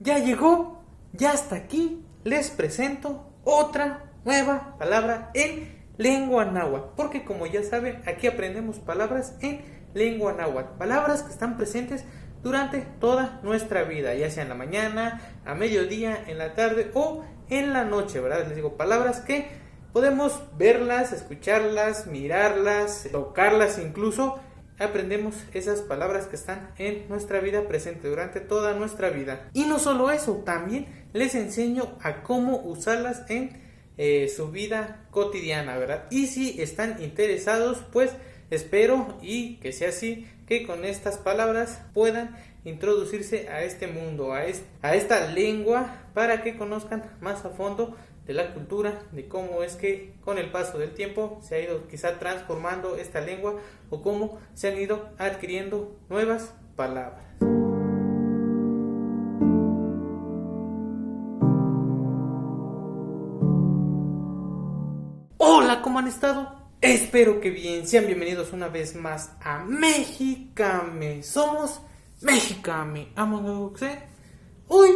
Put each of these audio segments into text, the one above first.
ya llegó, ya está aquí. Les presento otra nueva palabra en lengua náhuatl, porque como ya saben, aquí aprendemos palabras en lengua náhuatl, palabras que están presentes durante toda nuestra vida, ya sea en la mañana, a mediodía, en la tarde o en la noche, ¿verdad? Les digo, palabras que podemos verlas, escucharlas, mirarlas, tocarlas incluso. Aprendemos esas palabras que están en nuestra vida presente durante toda nuestra vida. Y no solo eso, también les enseño a cómo usarlas en su vida cotidiana, ¿verdad? Y si están interesados, pues espero y que sea así, que con estas palabras puedan introducirse a este mundo, a esta lengua, para que conozcan más a fondo de la cultura, de cómo es que con el paso del tiempo se ha ido quizá transformando esta lengua o cómo se han ido adquiriendo nuevas palabras. Hola, ¿cómo han estado? Espero que bien. Sean bienvenidos una vez más a Mexicame. Somos Mexicame. Hoy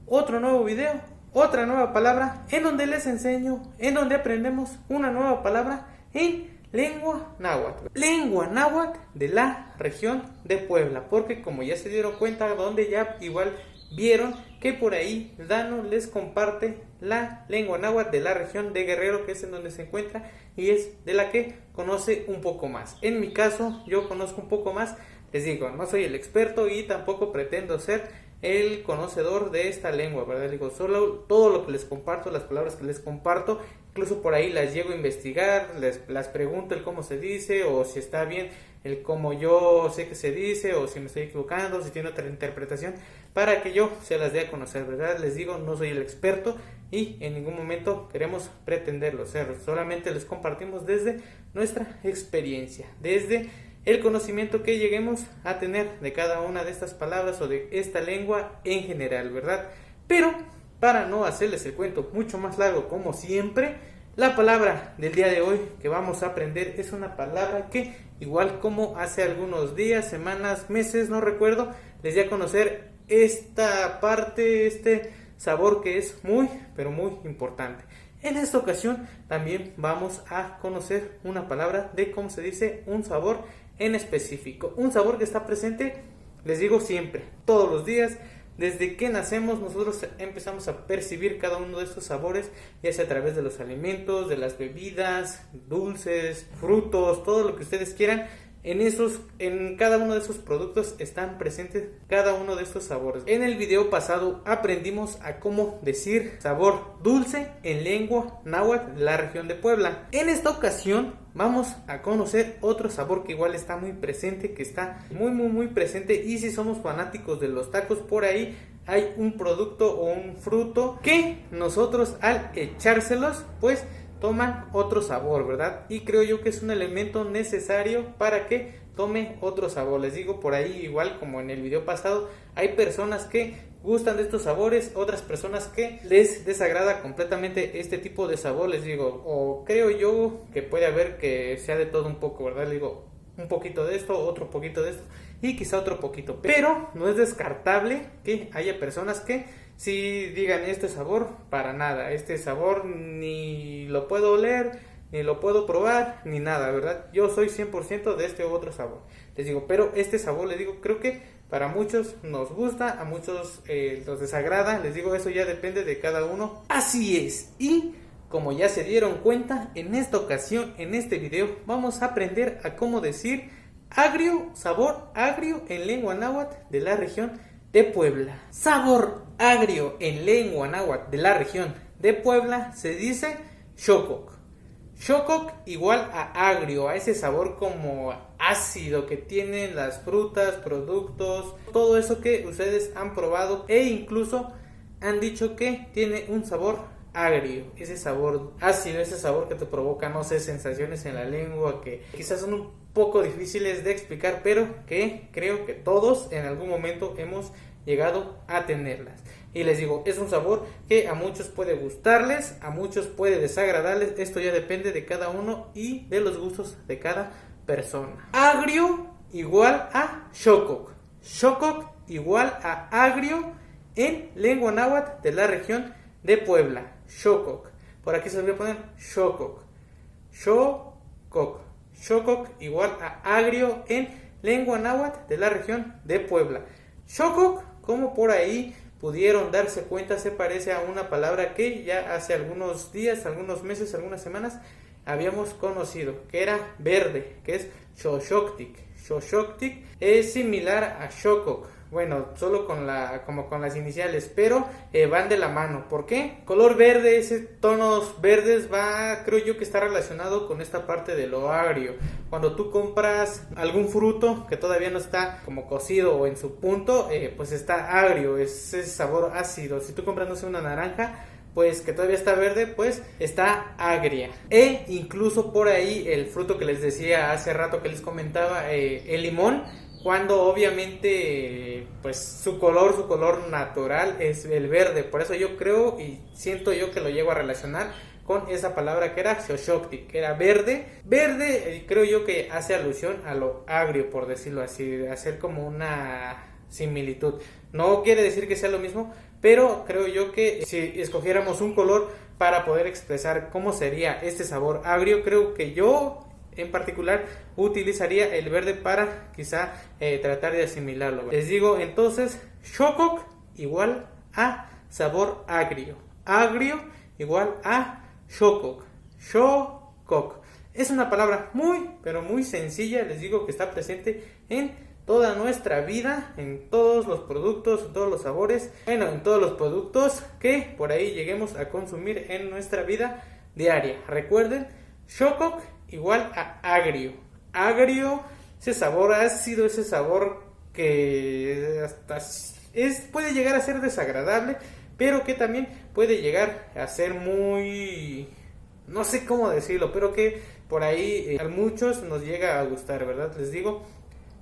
otro nuevo video, otra nueva palabra en donde les enseño, en donde aprendemos una nueva palabra en lengua náhuatl. Lengua náhuatl de la región de Puebla, porque como ya se dieron cuenta, donde ya igual vieron que por ahí Dano les comparte la lengua náhuatl de la región de Guerrero, que es en donde se encuentra y es de la que conoce un poco más. En mi caso, yo conozco un poco más. Les digo, no soy el experto y tampoco pretendo ser el conocedor de esta lengua, ¿verdad? Digo, solo todo lo que les comparto, las palabras que les comparto, incluso por ahí las llego a investigar, las pregunto el cómo se dice, o si está bien el cómo yo sé que se dice, o si me estoy equivocando, si tiene otra interpretación, para que yo se las dé a conocer, ¿verdad? Les digo, no soy el experto y en ningún momento queremos pretenderlo ser, solamente les compartimos desde nuestra experiencia, desde el conocimiento que lleguemos a tener de cada una de estas palabras o de esta lengua en general, ¿verdad? Pero para no hacerles el cuento mucho más largo, como siempre, la palabra del día de hoy que vamos a aprender es una palabra que, igual como hace algunos días, semanas, meses, no recuerdo, les di a conocer esta parte, este sabor que es muy, pero muy importante. En esta ocasión también vamos a conocer una palabra de cómo se dice un sabor en específico, un sabor que está presente, les digo, siempre, todos los días. Desde que nacemos nosotros empezamos a percibir cada uno de estos sabores, ya sea a través de los alimentos, de las bebidas, dulces, frutos, todo lo que ustedes quieran. En cada uno de esos productos están presentes cada uno de estos sabores. En el video pasado aprendimos a cómo decir sabor dulce en lengua náhuatl de la región de Puebla. En esta ocasión vamos a conocer otro sabor que igual está muy presente, que está muy presente, y si somos fanáticos de los tacos, por ahí hay un producto o un fruto que nosotros al echárselos pues toman otro sabor, ¿verdad? Y creo yo que es un elemento necesario para que tome otro sabor. Les digo, por ahí igual como en el video pasado, hay personas que gustan de estos sabores, otras personas que les desagrada completamente este tipo de sabor. Les digo, o creo yo que puede haber que sea de todo un poco, ¿verdad? Les digo, un poquito de esto, otro poquito de esto y quizá otro poquito, pero no es descartable que haya personas que si digan este sabor, para nada, este sabor ni lo puedo oler, ni lo puedo probar, ni nada, ¿verdad? Yo soy 100% de este otro sabor. Les digo, pero este sabor, les digo, creo que para muchos nos gusta, a muchos los desagrada. Les digo, eso ya depende de cada uno. Así es, y como ya se dieron cuenta, en esta ocasión, en este video, vamos a aprender a cómo decir agrio, sabor agrio en lengua náhuatl de la región de Puebla. Sabor agrio en lengua náhuatl de la región de Puebla se dice xococ. Xococ igual a agrio, a ese sabor como ácido que tienen las frutas, productos, todo eso que ustedes han probado e incluso han dicho que tiene un sabor agrio, ese sabor ácido, ese sabor que te provoca, no sé, sensaciones en la lengua que quizás son un poco difíciles de explicar, pero que creo que todos en algún momento hemos llegado a tenerlas. Y les digo, es un sabor que a muchos puede gustarles, a muchos puede desagradarles. Esto ya depende de cada uno y de los gustos de cada persona. Agrio igual a xococ. Xococ igual a agrio en lengua náhuatl de la región de Puebla. Xococ. Por aquí se los voy a poner Xococ. Xococ. Xococ igual a agrio en lengua náhuatl de la región de Puebla. Xococ, como por ahí pudieron darse cuenta, se parece a una palabra que ya hace algunos días, algunos meses, algunas semanas habíamos conocido, que era verde, que es Xoxoctic. Xoxoctic es similar a Xococ. Bueno, solo con las iniciales, pero van de la mano. ¿Por qué? Color verde, ese tonos verdes creo yo que está relacionado con esta parte de lo agrio. Cuando tú compras algún fruto que todavía no está como cocido o en su punto, pues está agrio, es ese sabor ácido. Si tú compras, no sé, una naranja, pues que todavía está verde, pues está agria. E incluso por ahí el fruto que les decía hace rato que les comentaba, el limón, cuando obviamente pues su color natural es el verde. Por eso yo creo y siento yo que lo llego a relacionar con esa palabra que era Xoxoctic, que era verde. Verde creo yo que hace alusión a lo agrio, por decirlo así, hacer como una similitud. No quiere decir que sea lo mismo, pero creo yo que si escogiéramos un color para poder expresar cómo sería este sabor agrio, creo que yo en particular utilizaría el verde para quizá tratar de asimilarlo. Les digo entonces, Xococ igual a sabor agrio. Agrio igual a Xococ. Xococ. Es una palabra muy, pero muy sencilla. Les digo que está presente en toda nuestra vida, en todos los productos, en todos los sabores, bueno, en todos los productos que por ahí lleguemos a consumir en nuestra vida diaria. Recuerden, Xococ igual a agrio. Agrio, ese sabor ácido, ese sabor que hasta puede llegar a ser desagradable, pero que también puede llegar a ser muy, no sé cómo decirlo, pero que por ahí a muchos nos llega a gustar, ¿verdad? Les digo,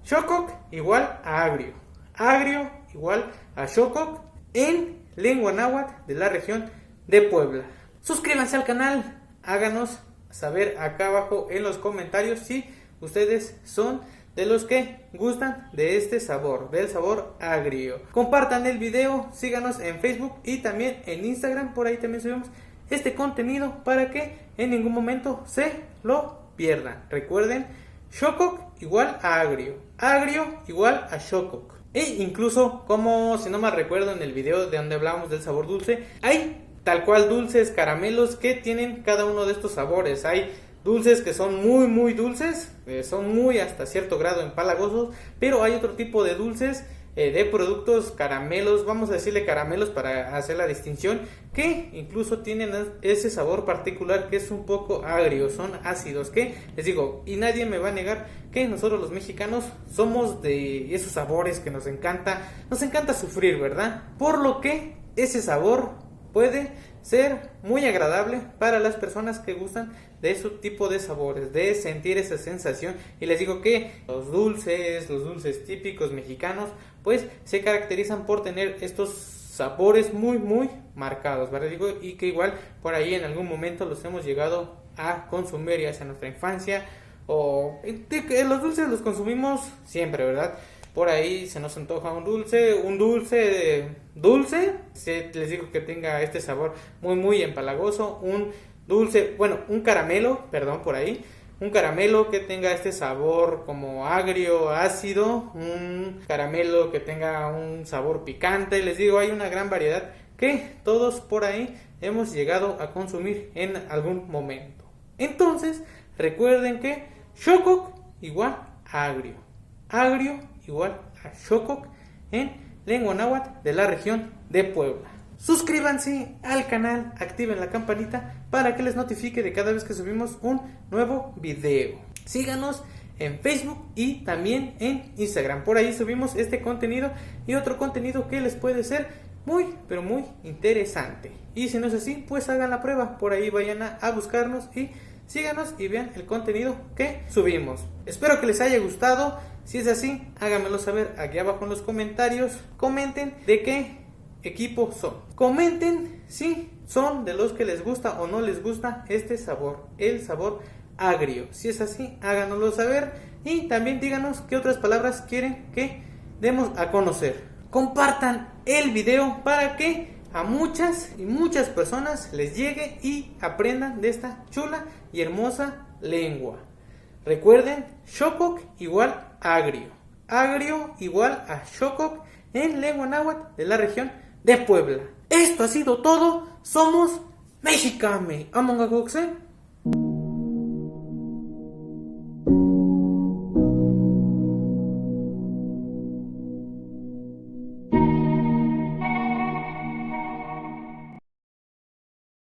Xococ igual a agrio. Agrio igual a Xococ en lengua náhuatl de la región de Puebla. Suscríbanse al canal, háganos saber acá abajo en los comentarios si ustedes son de los que gustan de este sabor, del sabor agrio. Compartan el video, síganos en Facebook y también en Instagram, por ahí también subimos este contenido para que en ningún momento se lo pierdan. Recuerden, Xococ igual a agrio, agrio igual a Xococ. E incluso, como si no me recuerdo en el video de donde hablábamos del sabor dulce, hay tal cual dulces, caramelos que tienen cada uno de estos sabores. Hay dulces que son muy dulces, son muy hasta cierto grado empalagosos, pero hay otro tipo de dulces, de productos, caramelos, vamos a decirle caramelos para hacer la distinción, que incluso tienen ese sabor particular que es un poco agrio, son ácidos, que les digo, y nadie me va a negar que nosotros los mexicanos somos de esos sabores que nos encanta sufrir, ¿verdad? Por lo que ese sabor puede ser muy agradable para las personas que gustan de ese tipo de sabores, de sentir esa sensación. Y les digo que los dulces típicos mexicanos, pues se caracterizan por tener estos sabores muy marcados, ¿verdad? Digo, y que igual por ahí en algún momento los hemos llegado a consumir, ya sea en nuestra infancia, o los dulces los consumimos siempre, ¿verdad? Por ahí se nos antoja un dulce, les digo que tenga este sabor muy empalagoso, un caramelo, por ahí, un caramelo que tenga este sabor como agrio, ácido, un caramelo que tenga un sabor picante. Les digo, hay una gran variedad que todos por ahí hemos llegado a consumir en algún momento. Entonces, recuerden que Xococ igual a agrio, agrio igual a Xococ en lengua náhuatl de la región de Puebla. Suscríbanse al canal, activen la campanita para que les notifique de cada vez que subimos un nuevo video. Síganos en Facebook y también en Instagram. Por ahí subimos este contenido y otro contenido que les puede ser muy interesante. Y si no es así, pues hagan la prueba. Por ahí vayan a buscarnos y síganos y vean el contenido que subimos. Espero que les haya gustado. Si es así, háganmelo saber aquí abajo en los comentarios. Comenten de qué equipo son. Comenten si son de los que les gusta o no les gusta este sabor, el sabor agrio. Si es así, háganoslo saber. Y también díganos qué otras palabras quieren que demos a conocer. Compartan el video para que a muchas y muchas personas les llegue y aprendan de esta chula y hermosa lengua. Recuerden, Xococ igual agrio. Agrio igual a Xococ en lengua náhuatl de la región de Puebla. Esto ha sido todo. Somos Mexicame. Among Us.